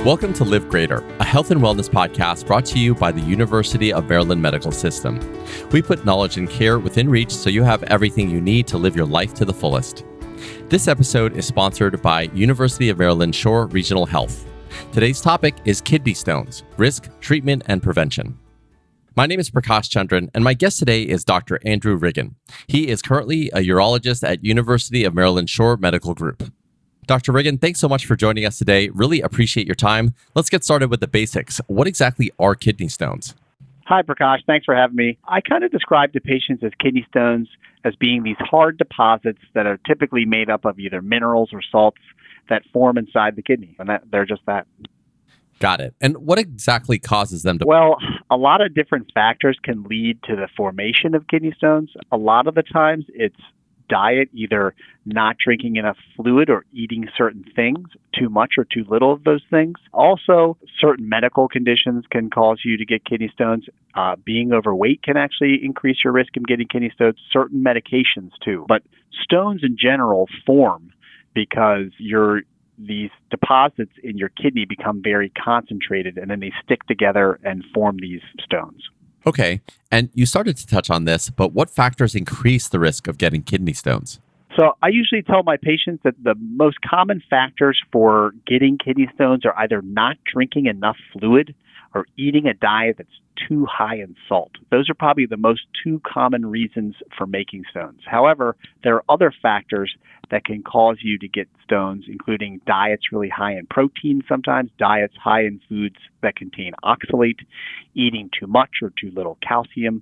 Welcome to Live Greater, a health and wellness podcast brought to you by the University of Maryland Medical System. We put knowledge and care within reach so you have everything you need to live your life to the fullest. This episode is sponsored by University of Maryland Shore Regional Health. Today's topic is kidney stones, risk, treatment, and prevention. My name is Prakash Chandran, and my guest today is Dr. Andrew Riggin. He is currently a urologist at University of Maryland Shore Medical Group. Dr. Riggin, thanks so much for joining us today. Really appreciate your time. Let's get started with the basics. What exactly are kidney stones? Hi, Prakash. Thanks for having me. I kind of describe to patients as kidney stones as being these hard deposits that are typically made up of either minerals or salts that form inside the kidney, and they're just that. Got it. And what exactly causes them to? Well, a lot of different factors can lead to the formation of kidney stones. A lot of the times it's diet, either not drinking enough fluid or eating certain things, too much or too little of those things. Also, certain medical conditions can cause you to get kidney stones. Being overweight can actually increase your risk of getting kidney stones, certain medications too. But stones in general form because these deposits in your kidney become very concentrated and then they stick together and form these stones. Okay. And you started to touch on this, but what factors increase the risk of getting kidney stones? So I usually tell my patients that the most common factors for getting kidney stones are either not drinking enough fluid or eating a diet that's too high in salt. Those are probably the most two common reasons for making stones. However, there are other factors that can cause you to get stones, including diets really high in protein sometimes, diets high in foods that contain oxalate, eating too much or too little calcium.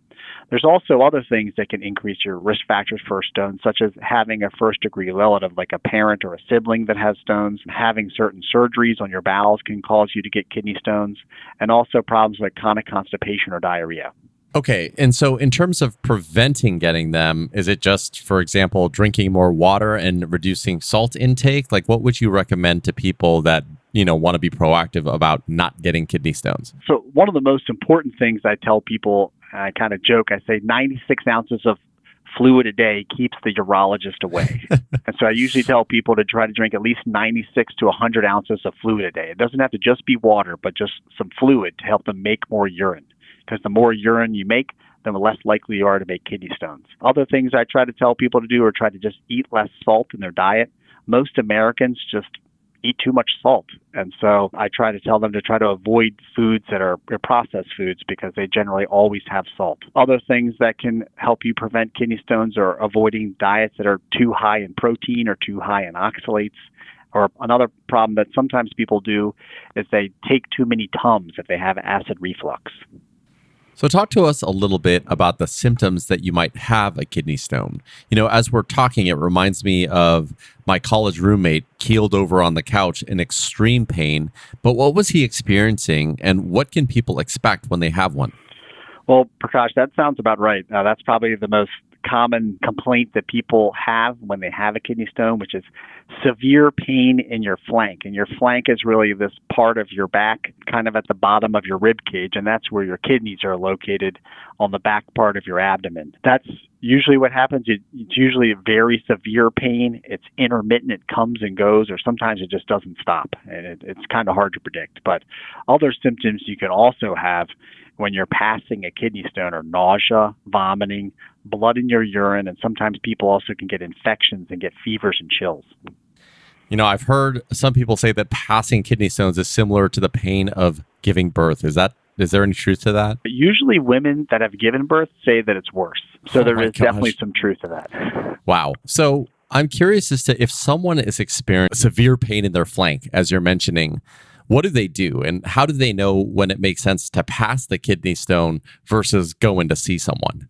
There's also other things that can increase your risk factors for stones, such as having a first-degree relative, like a parent or a sibling that has stones. Having certain surgeries on your bowels can cause you to get kidney stones, and also problems like chronic constipation or diarrhea. Okay. And so in terms of preventing getting them, is it just, for example, drinking more water and reducing salt intake? Like, what would you recommend to people that, want to be proactive about not getting kidney stones? So one of the most important things I tell people, I kind of joke, I say 96 ounces of fluid a day keeps the urologist away. And so I usually tell people to try to drink at least 96 to 100 ounces of fluid a day. It doesn't have to just be water, but just some fluid to help them make more urine. Because the more urine you make, the less likely you are to make kidney stones. Other things I try to tell people to do are try to just eat less salt in their diet. Most Americans just eat too much salt. And so I try to tell them to try to avoid foods that are processed foods because they generally always have salt. Other things that can help you prevent kidney stones are avoiding diets that are too high in protein or too high in oxalates. Or another problem that sometimes people do is they take too many Tums if they have acid reflux. So talk to us a little bit about the symptoms that you might have a kidney stone. As we're talking, it reminds me of my college roommate keeled over on the couch in extreme pain. But what was he experiencing and what can people expect when they have one? Well, Prakash, that sounds about right. That's probably the most common complaint that people have when they have a kidney stone, which is severe pain in your flank. And your flank is really this part of your back, kind of at the bottom of your rib cage, and that's where your kidneys are located on the back part of your abdomen. That's usually what happens. It's usually a very severe pain. It's intermittent. It comes and goes, or sometimes it just doesn't stop. And it's kind of hard to predict. But other symptoms you can also have when you're passing a kidney stone are nausea, vomiting, blood in your urine, and sometimes people also can get infections and get fevers and chills. I've heard some people say that passing kidney stones is similar to the pain of giving birth. Is there any truth to that? Usually women that have given birth say that it's worse. So there is definitely some truth to that. Wow. So I'm curious as to if someone is experiencing severe pain in their flank, as you're mentioning, what do they do? And how do they know when it makes sense to pass the kidney stone versus going to see someone?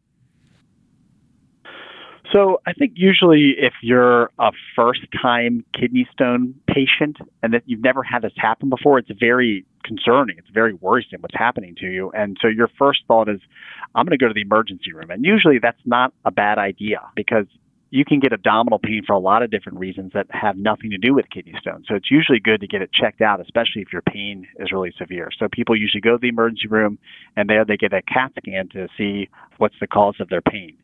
So I think usually if you're a first-time kidney stone patient and that you've never had this happen before, it's very concerning. It's very worrisome what's happening to you. And so your first thought is, I'm going to go to the emergency room. And usually that's not a bad idea because you can get abdominal pain for a lot of different reasons that have nothing to do with kidney stones. So it's usually good to get it checked out, especially if your pain is really severe. So people usually go to the emergency room and there they get a CAT scan to see what's the cause of their pain.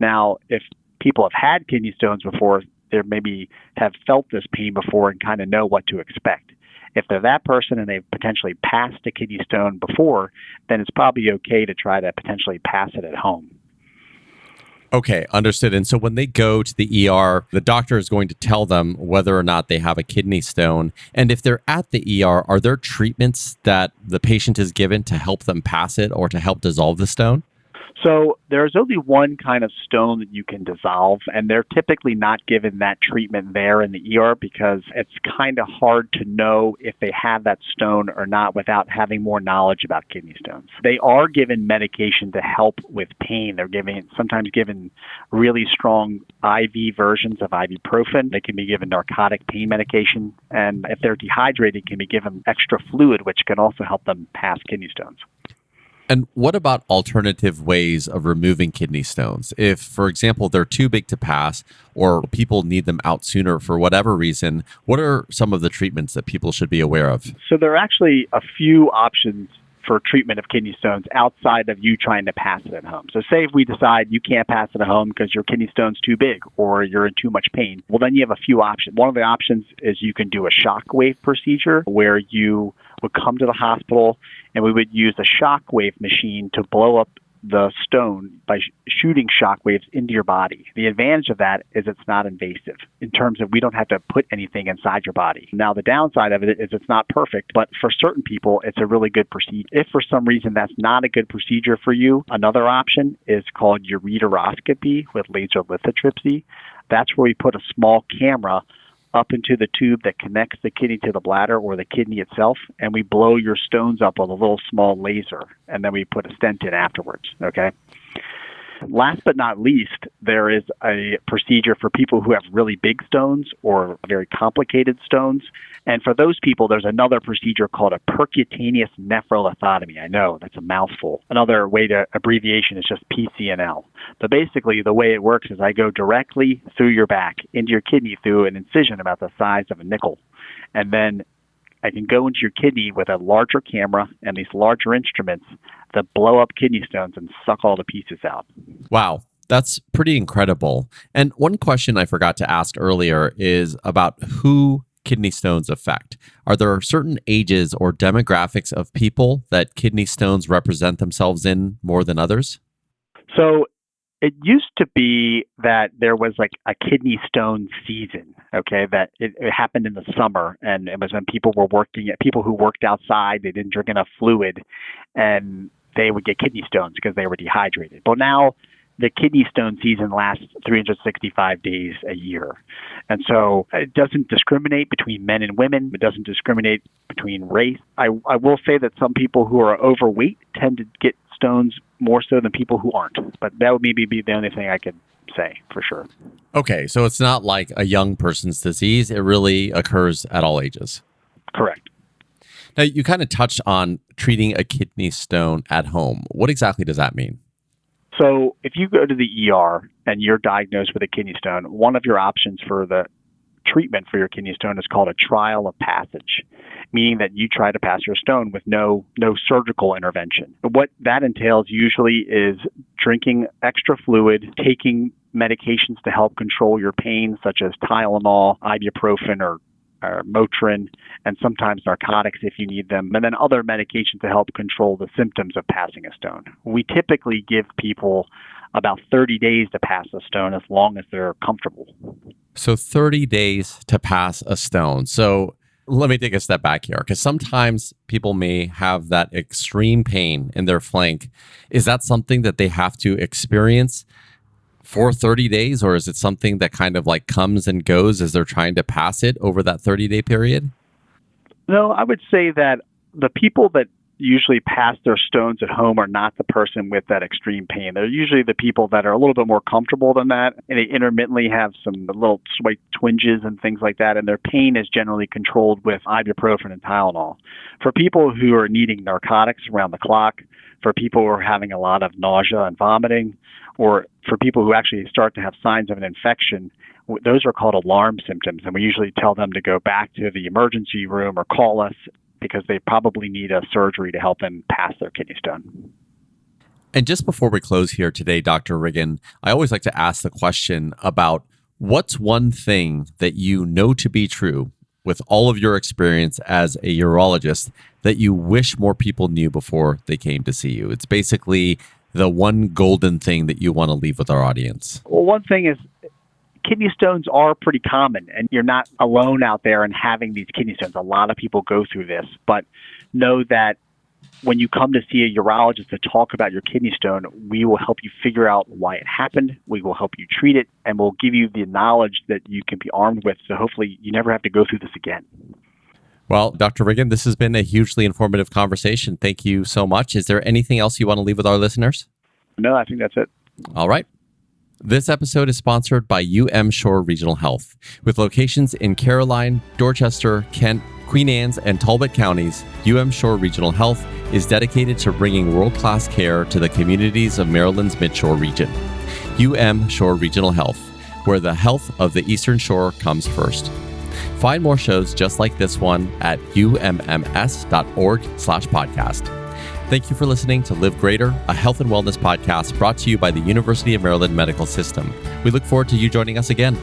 Now, if people have had kidney stones before, they maybe have felt this pain before and kind of know what to expect. If they're that person and they've potentially passed a kidney stone before, then it's probably okay to try to potentially pass it at home. Okay, understood. And so when they go to the ER, the doctor is going to tell them whether or not they have a kidney stone. And if they're at the ER, are there treatments that the patient is given to help them pass it or to help dissolve the stone? So there's only one kind of stone that you can dissolve, and they're typically not given that treatment there in the ER because it's kind of hard to know if they have that stone or not without having more knowledge about kidney stones. They are given medication to help with pain. They're sometimes given really strong IV versions of ibuprofen. They can be given narcotic pain medication, and if they're dehydrated, can be given extra fluid, which can also help them pass kidney stones. And what about alternative ways of removing kidney stones? If, for example, they're too big to pass or people need them out sooner for whatever reason, what are some of the treatments that people should be aware of? So there are actually a few options for treatment of kidney stones outside of you trying to pass it at home. So say if we decide you can't pass it at home because your kidney stone's too big or you're in too much pain, well, then you have a few options. One of the options is you can do a shock wave procedure where you would come to the hospital and we would use a shock wave machine to blow up the stone by shooting shock waves into your body. The advantage of that is it's not invasive in terms of we don't have to put anything inside your body. Now, the downside of it is it's not perfect, but for certain people, it's a really good procedure. If for some reason that's not a good procedure for you, another option is called ureteroscopy with laser lithotripsy. That's where we put a small camera up into the tube that connects the kidney to the bladder or the kidney itself, and we blow your stones up with a little small laser, and then we put a stent in afterwards, okay? Last but not least, there is a procedure for people who have really big stones or very complicated stones. And for those people, there's another procedure called a percutaneous nephrolithotomy. I know, that's a mouthful. Another way to abbreviation is just PCNL. But basically, the way it works is I go directly through your back into your kidney through an incision about the size of a nickel. And then I can go into your kidney with a larger camera and these larger instruments that blow up kidney stones and suck all the pieces out. Wow, that's pretty incredible. And one question I forgot to ask earlier is about who kidney stones affect. Are there certain ages or demographics of people that kidney stones represent themselves in more than others? So it used to be that there was like a kidney stone season, okay, that it happened in the summer, and it was when people who worked outside, they didn't drink enough fluid, and they would get kidney stones because they were dehydrated. But now the kidney stone season lasts 365 days a year. And so it doesn't discriminate between men and women. It doesn't discriminate between race. I will say that some people who are overweight tend to get stones more so than people who aren't. But that would maybe be the only thing I could say for sure. Okay, so it's not like a young person's disease. It really occurs at all ages. Correct. Now, you kind of touched on treating a kidney stone at home. What exactly does that mean? So if you go to the ER and you're diagnosed with a kidney stone, one of your options for the treatment for your kidney stone is called a trial of passage, meaning that you try to pass your stone with no surgical intervention. What that entails usually is drinking extra fluid, taking medications to help control your pain, such as Tylenol, ibuprofen, or Motrin, and sometimes narcotics if you need them, and then other medications to help control the symptoms of passing a stone. We typically give people about 30 days to pass a stone as long as they're comfortable. So 30 days to pass a stone. So let me take a step back here, because sometimes people may have that extreme pain in their flank. Is that something that they have to experience for 30 days, or is it something that kind of like comes and goes as they're trying to pass it over that 30-day period? No, I would say that the people that usually pass their stones at home are not the person with that extreme pain. They're usually the people that are a little bit more comfortable than that, and they intermittently have some little slight twinges and things like that, and their pain is generally controlled with ibuprofen and Tylenol. For people who are needing narcotics around the clock, for people who are having a lot of nausea and vomiting, or for people who actually start to have signs of an infection, those are called alarm symptoms, and we usually tell them to go back to the emergency room or call us because they probably need a surgery to help them pass their kidney stone. And just before we close here today, Dr. Riggin, I always like to ask the question about what's one thing that you know to be true with all of your experience as a urologist that you wish more people knew before they came to see you? It's basically the one golden thing that you want to leave with our audience. Well, one thing is kidney stones are pretty common, and you're not alone out there in having these kidney stones. A lot of people go through this, but know that when you come to see a urologist to talk about your kidney stone, we will help you figure out why it happened. We will help you treat it, and we'll give you the knowledge that you can be armed with. So hopefully you never have to go through this again. Well, Dr. Riggin, this has been a hugely informative conversation. Thank you so much. Is there anything else you want to leave with our listeners? No, I think that's it. All right. This episode is sponsored by UM Shore Regional Health. With locations in Caroline, Dorchester, Kent, Queen Anne's, and Talbot counties, UM Shore Regional Health is dedicated to bringing world-class care to the communities of Maryland's Midshore region. UM Shore Regional Health, where the health of the Eastern Shore comes first. Find more shows just like this one at umms.org/podcast. Thank you for listening to Live Greater, a health and wellness podcast brought to you by the University of Maryland Medical System. We look forward to you joining us again.